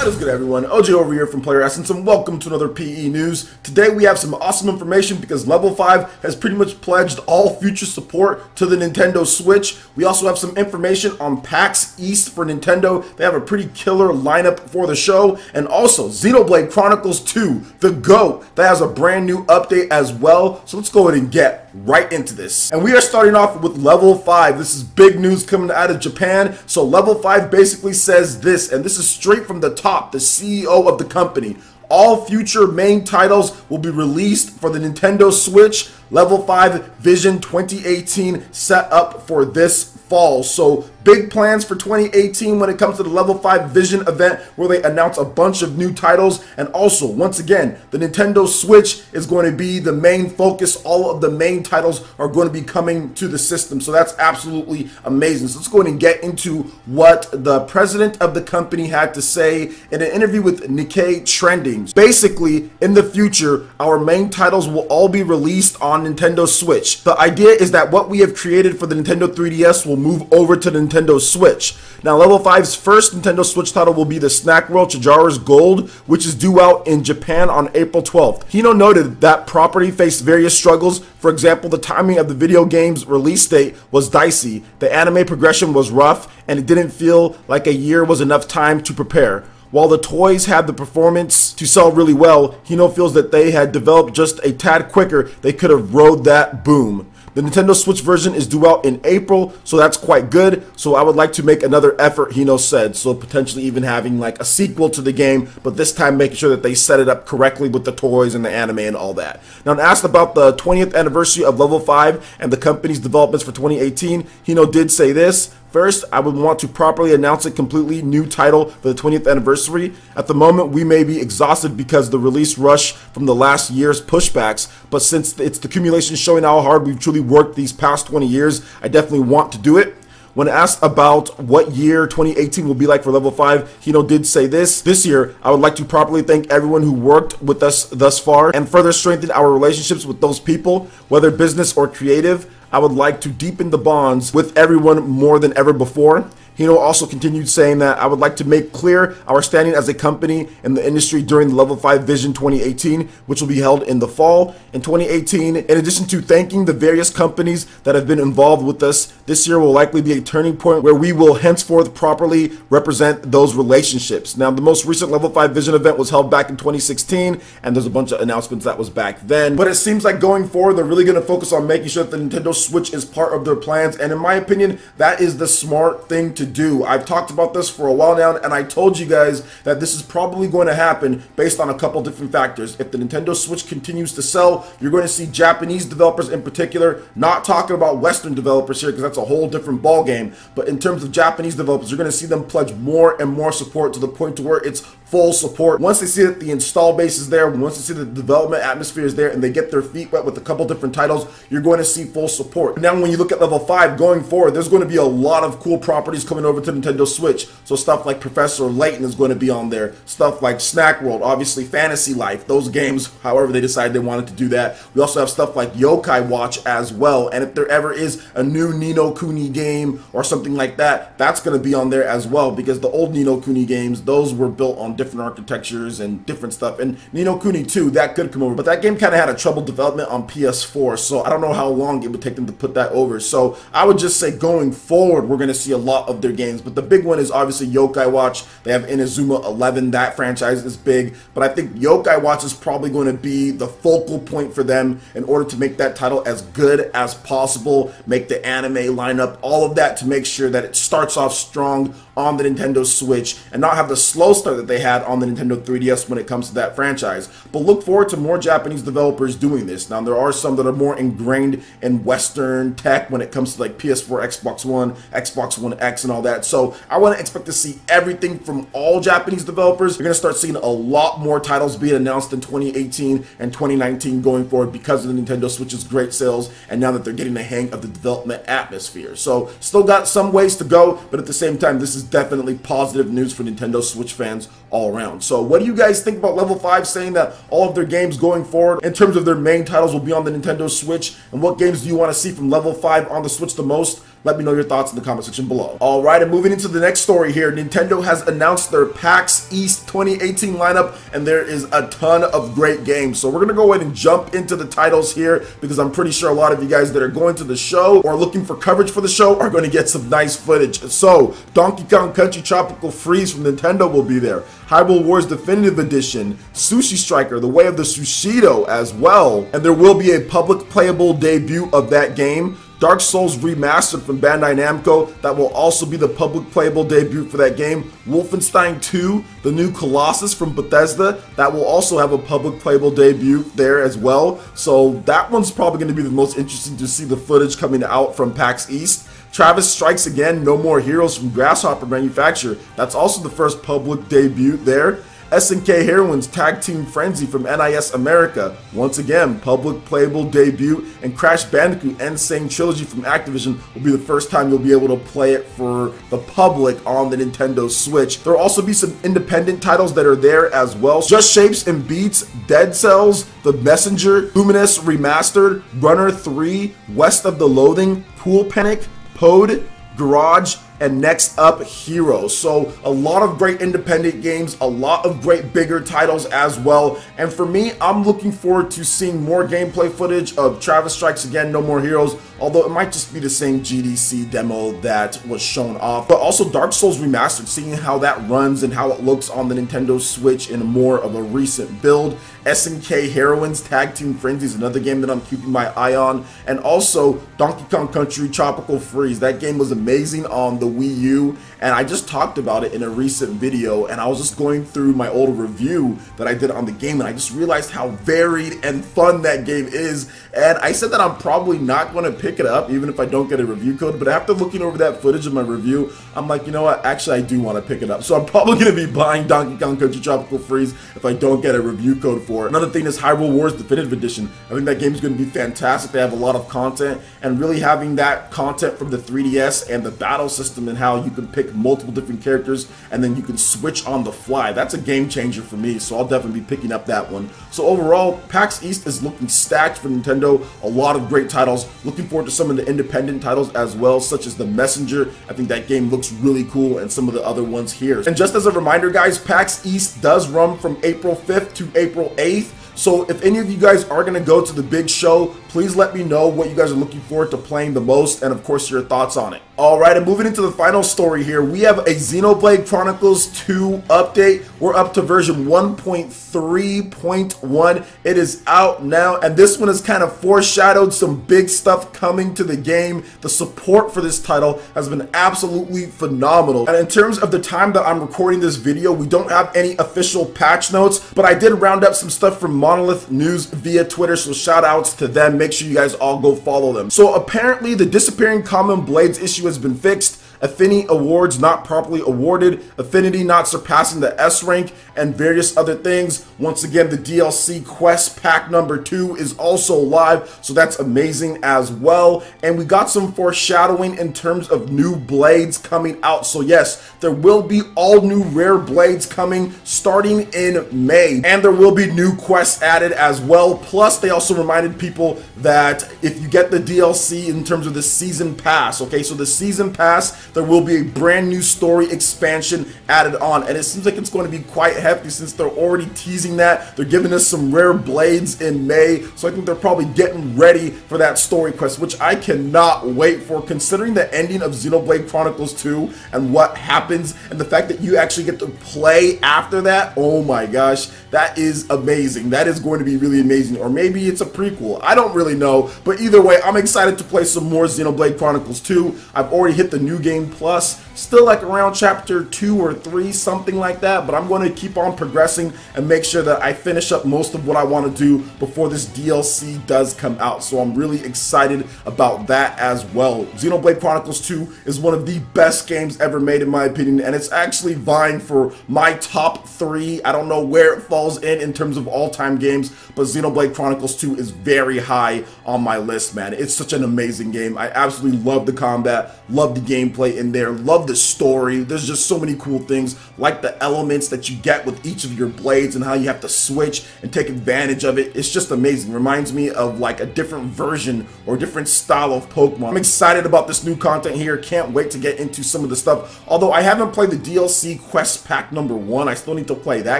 What is good, everyone? OJ over here from Player Essence, and welcome to another PE News. Today we have some awesome information because Level-5 has pretty much pledged all future support to the Nintendo Switch. We also have some information on PAX East for Nintendo. They have a pretty killer lineup for the show. And also Xenoblade Chronicles 2, the GOAT, that has a brand new update as well. So let's go ahead and get right into this. And we are starting off with Level-5. This is big news coming out of Japan. So Level-5 basically says this, and this is straight from the top, the CEO of the company. All future main titles will be released for the Nintendo Switch. Level-5 Vision 2018 set up for this fall. So big plans for 2018 when it comes to the Level-5 Vision event, where they announce a bunch of new titles. And also, once again, the Nintendo Switch is going to be the main focus. All of the main titles are going to be coming to the system. So that's absolutely amazing. So let's go ahead and get into what the president of the company had to say in an interview with Nikkei Trending. Basically, in the future, our main titles will all be released on Nintendo Switch. The idea is that what we have created for the Nintendo 3DS will move over to the Nintendo Switch. Now, Level-5's first Nintendo Switch title will be the Snack World Chijara's Gold, which is due out in Japan on April 12th. Hino noted that property faced various struggles. For example, the timing of the video game's release date was dicey, the anime progression was rough, and it didn't feel like a year was enough time to prepare. While the toys had the performance to sell really well, Hino feels that they had developed just a tad quicker. They could have rode that boom. The Nintendo Switch version is due out in April, so that's quite good. So I would like to make another effort, Hino said. So potentially even having like a sequel to the game, but this time making sure that they set it up correctly with the toys and the anime and all that. Now, when asked about the 20th anniversary of Level-5 and the company's developments for 2018, Hino did say this. First, I would want to properly announce a completely new title for the 20th anniversary. At the moment, we may be exhausted because the release rush from the last year's pushbacks, but since it's the accumulation showing how hard we've truly worked these past 20 years, I definitely want to do it. When asked about what year 2018 will be like for Level-5, Hino did say this. This year, I would like to properly thank everyone who worked with us thus far and further strengthen our relationships with those people, whether business or creative. I would like to deepen the bonds with everyone more than ever before. Hino also continued saying that I would like to make clear our standing as a company in the industry during the Level-5 Vision 2018, which will be held in the fall. In 2018, in addition to thanking the various companies that have been involved with us, this year will likely be a turning point where we will henceforth properly represent those relationships. Now, the most recent Level-5 Vision event was held back in 2016, and there's a bunch of announcements that was back then. But it seems like going forward, they're really going to focus on making sure that the Nintendo Switch is part of their plans, and in my opinion, that is the smart thing to do. I've talked about this for a while now, and I told you guys that this is probably going to happen based on a couple different factors. If the Nintendo Switch continues to sell, you're going to see Japanese developers in particular, not talking about Western developers here because that's a whole different ball game, but in terms of Japanese developers, you're going to see them pledge more and more support to the point to where it's full support. Once they see that the install base is there, once they see the development atmosphere is there, and they get their feet wet with a couple different titles, you're going to see full support. Now, when you look at Level-5 going forward, there's going to be a lot of cool properties coming over to Nintendo Switch. So stuff like Professor Layton is going to be on there. Stuff like Snack World, obviously Fantasy Life, those games, however they decided they wanted to do that. We also have stuff like Yokai Watch as well. And if there ever is a new Ni no Kuni game or something like that, that's going to be on there as well, because the old Ni no Kuni games, those were built on different architectures and different stuff. And Ni no Kuni 2, that could come over, but that game kind of had a troubled development on PS4, so I don't know how long it would take them to put that over. So I would just say going forward, we're going to see a lot of their games, but the big one is obviously Yokai Watch. They have Inazuma 11, that franchise is big, but I think Yokai Watch is probably going to be the focal point for them in order to make that title as good as possible, make the anime lineup, all of that, to make sure that it starts off strong on the Nintendo Switch and not have the slow start that they had on the Nintendo 3DS when it comes to that franchise. But look forward to more Japanese developers doing this. Now, there are some that are more ingrained in Western tech when it comes to like PS4, Xbox One, Xbox One X and all that. So I want to expect to see everything from all Japanese developers. You're going to start seeing a lot more titles being announced in 2018 and 2019 going forward because of the Nintendo Switch's great sales and now that they're getting the hang of the development atmosphere. So still got some ways to go, but at the same time, this is definitely positive news for Nintendo Switch fans all around. So what do you guys think about Level-5 saying that all of their games going forward in terms of their main titles will be on the Nintendo Switch? And what games do you want to see from Level-5 on the Switch the most? Let me know your thoughts in the comment section below. Alright, and moving into the next story here, Nintendo has announced their PAX East 2018 lineup, and there is a ton of great games. So we're going to go ahead and jump into the titles here, because I'm pretty sure a lot of you guys that are going to the show or looking for coverage for the show are going to get some nice footage. So Donkey Kong Country Tropical Freeze from Nintendo will be there. Hyrule Wars Definitive Edition, Sushi Striker, The Way of the Sushido as well. And there will be a public playable debut of that game. Dark Souls Remastered from Bandai Namco, that will also be the public playable debut for that game. Wolfenstein 2, the new Colossus from Bethesda, that will also have a public playable debut there as well. So that one's probably going to be the most interesting to see the footage coming out from PAX East. Travis Strikes Again, No More Heroes from Grasshopper Manufacture, that's also the first public debut there. SNK Heroines Tag Team Frenzy from NIS America, once again, public playable debut. And Crash Bandicoot Insane Trilogy from Activision will be the first time you'll be able to play it for the public on the Nintendo Switch. There will also be some independent titles that are there as well. Just Shapes and Beats, Dead Cells, The Messenger, Luminous Remastered, Runner 3, West of the Loathing, Pool Panic, Pode, Garage, and Next Up Heroes. So a lot of great independent games, a lot of great bigger titles as well. And for me, I'm looking forward to seeing more gameplay footage of Travis Strikes Again, No More Heroes, although it might just be the same GDC demo that was shown off. But also Dark Souls Remastered, seeing how that runs and how it looks on the Nintendo Switch in more of a recent build. SNK Heroines Tag Team Frenzy is another game that I'm keeping my eye on. And also Donkey Kong Country Tropical Freeze. That game was amazing on the Wii U, and I just talked about it in a recent video, and I was just going through my old review that I did on the game, and I just realized how varied and fun that game is. And I said that I'm probably not going to pick it up even if I don't get a review code, but after looking over that footage of my review, I'm like, you know what, actually I do want to pick it up. So I'm probably going to be buying Donkey Kong Country Tropical Freeze if I don't get a review code for it. Another thing is Hyrule Wars Definitive Edition. I think that game is going to be fantastic. They have a lot of content, and really having that content from the 3DS and the battle system and how you can pick multiple different characters and then you can switch on the fly. That's a game changer for me, so I'll definitely be picking up that one. So overall, PAX East is looking stacked for Nintendo. A lot of great titles. Looking forward to some of the independent titles as well, such as The Messenger. I think that game looks really cool, and some of the other ones here. And just as a reminder, guys, PAX East does run from April 5th to April 8th. So if any of you guys are going to go to the big show, please let me know what you guys are looking forward to playing the most, and of course your thoughts on it. Alright, and moving into the final story here, we have a Xenoblade Chronicles 2 update. We're up to version 1.3.1. It is out now, and this one has kind of foreshadowed some big stuff coming to the game. The support for this title has been absolutely phenomenal. And in terms of the time that I'm recording this video, we don't have any official patch notes, but I did round up some stuff from Monolith News via Twitter, so shout outs to them. Make sure you guys all go follow them. So apparently the disappearing common blades issue has been fixed. Affinity awards not properly awarded, Affinity not surpassing the S rank, and various other things. Once again, the DLC Quest Pack number 2 is also live, so that's amazing as well. And we got some foreshadowing in terms of new blades coming out. So yes, there will be all new rare blades coming starting in May, and there will be new quests added as well. Plus, they also reminded people that if you get the DLC in terms of the season pass, okay, so the season pass, there will be a brand new story expansion added on, and it seems like it's going to be quite hefty since they're already teasing that. They're giving us some rare blades in May, so I think they're probably getting ready for that story quest, which I cannot wait for, considering the ending of Xenoblade Chronicles 2 and what happens, and the fact that you actually get to play after that. Oh my gosh, that is amazing. That is going to be really amazing. Or maybe it's a prequel, I don't really know, but either way, I'm excited to play some more Xenoblade Chronicles 2. I've already hit the New Game Plus, still like around chapter 2 or 3, something like that, but I'm going to keep on progressing and make sure that I finish up most of what I want to do before this DLC does come out. So I'm really excited about that as well. Xenoblade Chronicles 2 is one of the best games ever made in my opinion, and it's actually vying for my top 3. I don't know where it falls in terms of all-time games, but Xenoblade Chronicles 2 is very high on my list, man. It's such an amazing game. I absolutely love the combat, love the gameplay. gameplay in there. Love the story. There's just so many cool things, like the elements that you get with each of your blades and how you have to switch and take advantage of it. It's just amazing. Reminds me of like a different version or different style of Pokemon. I'm excited about this new content here. Can't wait to get into some of the stuff. Although I haven't played the DLC Quest Pack number 1. I still need to play that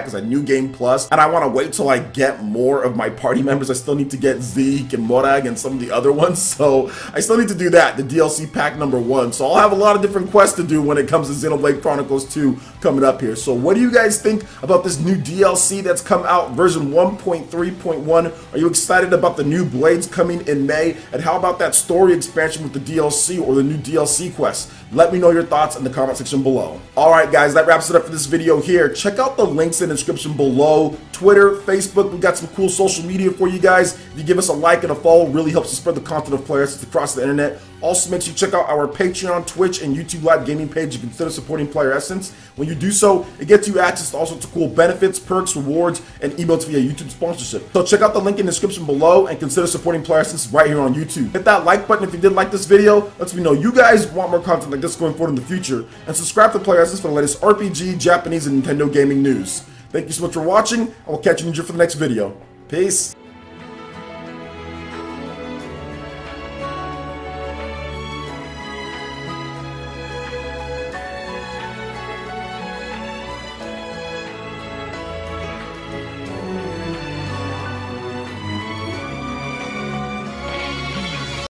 because I New Game Plus, and I want to wait till I get more of my party members. I still need to get Zeke and Morag and some of the other ones, so I still need to do that, the DLC Pack number 1. So I'll have a lot of different quests to do when it comes to Xenoblade Chronicles 2 coming up here. So what do you guys think about this new DLC that's come out, version 1.3.1? Are you excited about the new blades coming in May? And how about that story expansion with the DLC or the new DLC quest? Let me know your thoughts in the comment section below. Alright guys, that wraps it up for this video here. Check out the links in the description below. Twitter, Facebook, we got some cool social media for you guys. If you give us a like and a follow, it really helps to spread the content of Player Essence across the internet. Also, make sure you check out our Patreon, Twitch, and YouTube Live gaming page. You consider supporting Player Essence. When you do so, it gets you access to all sorts of cool benefits, perks, rewards, and emotes via YouTube sponsorship. So check out the link in the description below and consider supporting Player Essence right here on YouTube. Hit that like button if you did like this video. Lets me know you guys want more content like this going forward in the future. And subscribe to Player Essence for the latest RPG, Japanese, and Nintendo gaming news. Thank you so much for watching, and we'll catch you in the for the next video. Peace.